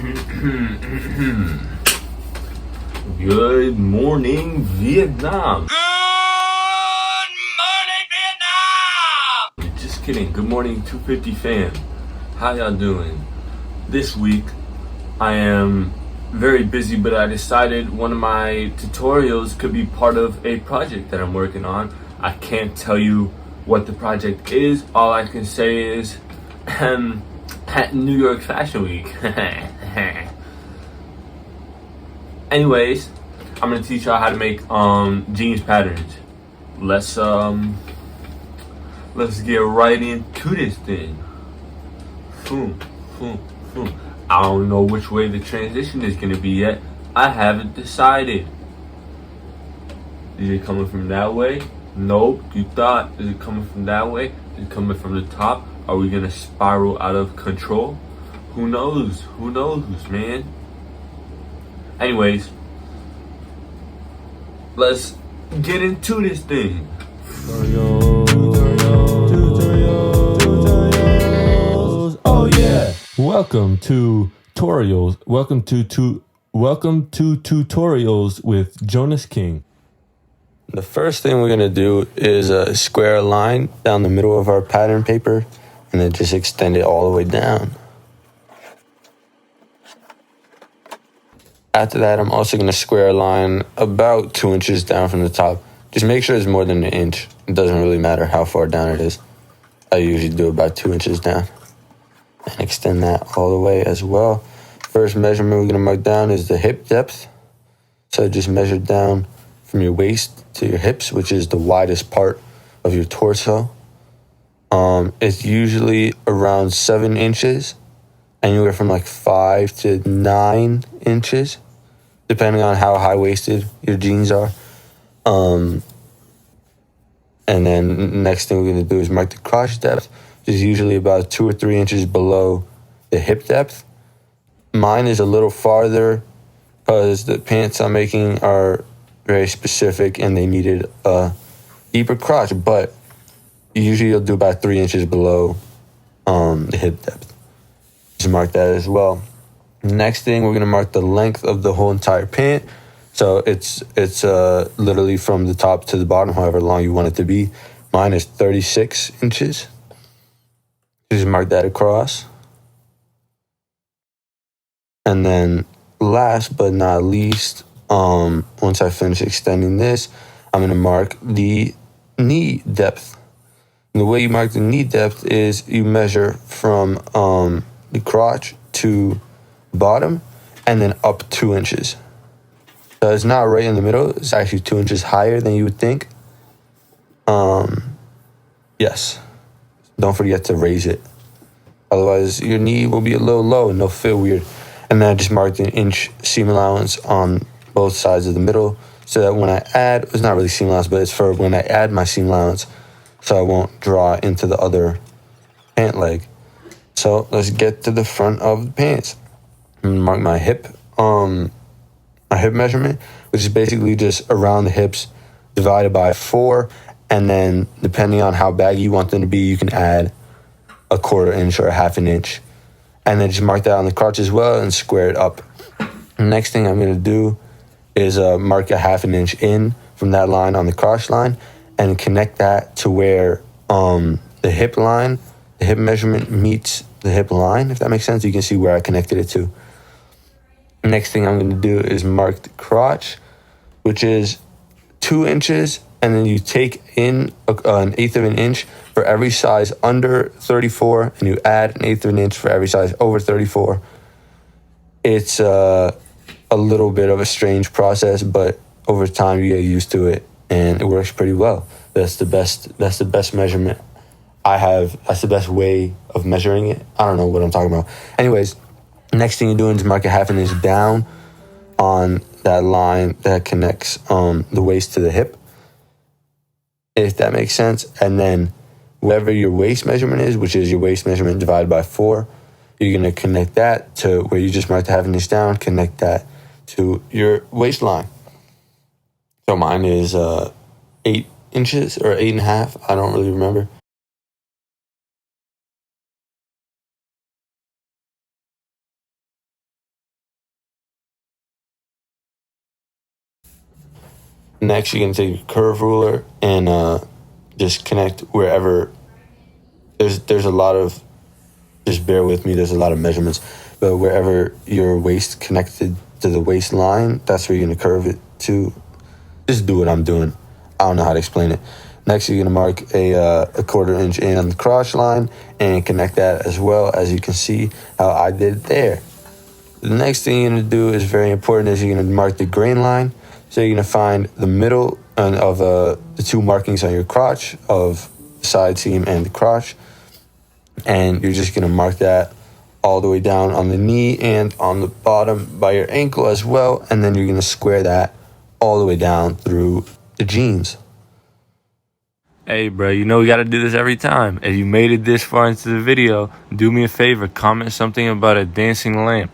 Good morning, Vietnam. Just kidding. Good morning, 250 fam. How y'all doing? This week, I am very busy, but I decided one of my tutorials could be part of a project that I'm working on. I can't tell you what the project is. All I can say is, at New York Fashion Week. Anyways, I'm gonna teach y'all how to make jeans patterns. Let's get right into this thing. Boom, boom, boom. I don't know which way the transition is gonna be yet. I haven't decided. Is it coming from that way? Nope. You thought. Is it coming from that way? Is it coming from the top? Are we gonna spiral out of control? Who knows? Who knows, man? Anyways, let's get into this thing. Tutorials. Oh yeah. Welcome to tutorials. Welcome to tutorials with Jonas King. The first thing we're gonna do is square a line down the middle of our pattern paper and then just extend it all the way down. After that, I'm also gonna square a line about 2 inches down from the top. Just make sure it's more than an inch. It doesn't really matter how far down it is. I usually do about 2 inches down and extend that all the way as well. First measurement we're gonna mark down is the hip depth. So just measure down from your waist to your hips, which is the widest part of your torso. It's usually around 7 inches, anywhere from like 5 to 9 inches, depending on how high-waisted your jeans are. And then next thing we're going to do is mark the crotch depth, which is usually about 2 or 3 inches below the hip depth. Mine is a little farther because the pants I'm making are very specific and they needed a deeper crotch, but usually you'll do about 3 inches below the hip depth. Just mark that as well. Next thing, we're going to mark the length of the whole entire pant. So it's literally from the top to the bottom, however long you want it to be. Mine is 36 inches. Just mark that across. And then last but not least, once I finish extending this, I'm going to mark the knee depth. And the way you mark the knee depth is you measure from the crotch to bottom and then up 2 inches. So it's not right in the middle. It's actually 2 inches higher than you would think. Yes. Don't forget to raise it. Otherwise, your knee will be a little low and it'll feel weird. And then I just marked an inch seam allowance on both sides of the middle so that when I add, it's not really seam allowance, but it's for when I add my seam allowance so I won't draw into the other pant leg. So let's get to the front of the pants. I'm gonna mark my hip measurement, which is basically just around the hips divided by 4, and then depending on how baggy you want them to be, you can add a 1/4 inch or a 1/2 inch, and then just mark that on the crotch as well and square it up. Next thing I'm gonna do is mark a 1/2 inch in from that line on the crotch line and connect that to where the hip measurement meets the hip line, if that makes sense. You can see where I connected it to. Next thing I'm going to do is mark the crotch, which is 2 inches, and then you take in an eighth of an inch for every size under 34, and you add an eighth of an inch for every size over 34. It's a little bit of a strange process, but over time you get used to it, and it works pretty well. That's the best measurement I have. That's the best way of measuring it. I don't know what I'm talking about. Anyways, next thing you're doing is mark a 1/2 inch down on that line that connects the waist to the hip, if that makes sense. And then whatever your waist measurement is, which is your waist measurement divided by 4, you're going to connect that to where you just marked the 1/2 inch down, connect that to your waistline. So mine is 8 inches or 8.5. I don't really remember. Next, you're gonna take your curve ruler and just connect wherever. There's a lot of, just bear with me. There's a lot of measurements, but wherever your waist connected to the waistline, that's where you're gonna curve it to. Just do what I'm doing. I don't know how to explain it. Next, you're gonna mark a 1/4 inch in on the crotch line and connect that as well, as you can see how I did there. The next thing you're gonna do is very important, is you're gonna mark the grain line. So you're gonna find the middle of the two markings on your crotch, of the side seam and the crotch, and you're just gonna mark that all the way down on the knee and on the bottom by your ankle as well, and then you're gonna square that all the way down through the jeans. Hey, bro, you know we got to do this every time. If you made it this far into the video, do me a favor, comment something about a dancing lamp.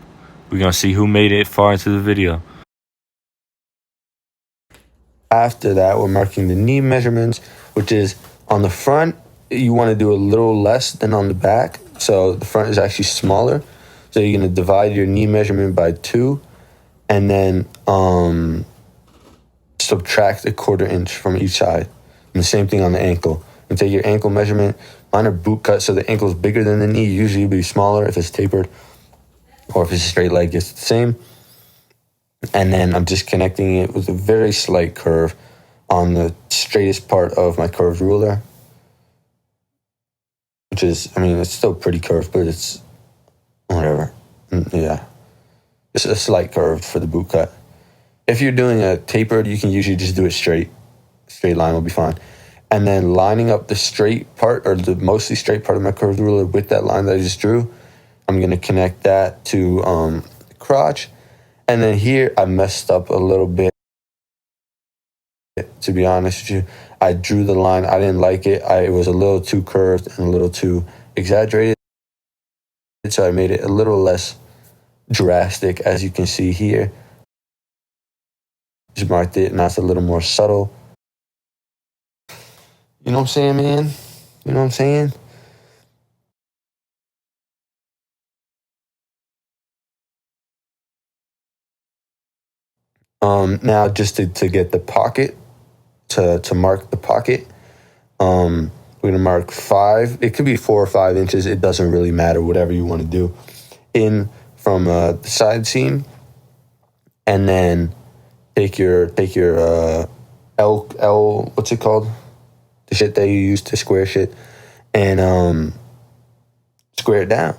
We're going to see who made it far into the video. After that, we're marking the knee measurements, which is on the front, you want to do a little less than on the back. So the front is actually smaller. So you're going to divide your knee measurement by 2 and then subtract a 1/4 inch from each side. And the same thing on the ankle. You take your ankle measurement. Mine are boot cut, so the ankle is bigger than the knee. Usually it'll be smaller if it's tapered, or if it's a straight leg, it's the same. And then I'm just connecting it with a very slight curve on the straightest part of my curved ruler, which is, I mean, it's still pretty curved, but it's whatever. Yeah, it's a slight curve for the boot cut. If you're doing a tapered, you can usually just do it straight. Straight line will be fine. And then lining up the straight part, or the mostly straight part of my curved ruler with that line that I just drew, I'm going to connect that to the crotch. And then here I messed up a little bit, to be honest with you. I drew the line. I didn't like it. It was a little too curved and a little too exaggerated. So I made it a little less drastic, as you can see here. Just marked it, and that's a little more subtle. You know what I'm saying, man? You know what I'm saying? Now just to get the pocket, to mark the pocket, we're gonna mark 5. It could be 4 or 5 inches. It doesn't really matter, whatever you want to do. In from the side seam, and then take your L, what's it called? The shit that you use to square shit, and square it down.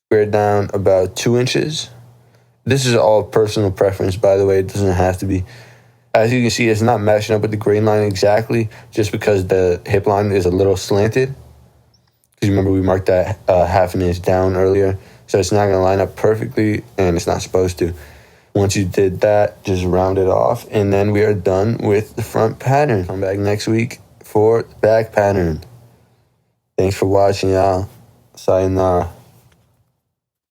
Square it down about 2 inches. This is all personal preference, by the way. It doesn't have to be. As you can see, it's not matching up with the grain line exactly, just because the hip line is a little slanted. Because remember, we marked that 1/2 inch down earlier. So it's not going to line up perfectly, and it's not supposed to. Once you did that, just round it off, and then we are done with the front pattern. Come back next week for the back pattern. Thanks for watching, y'all. Sayonara.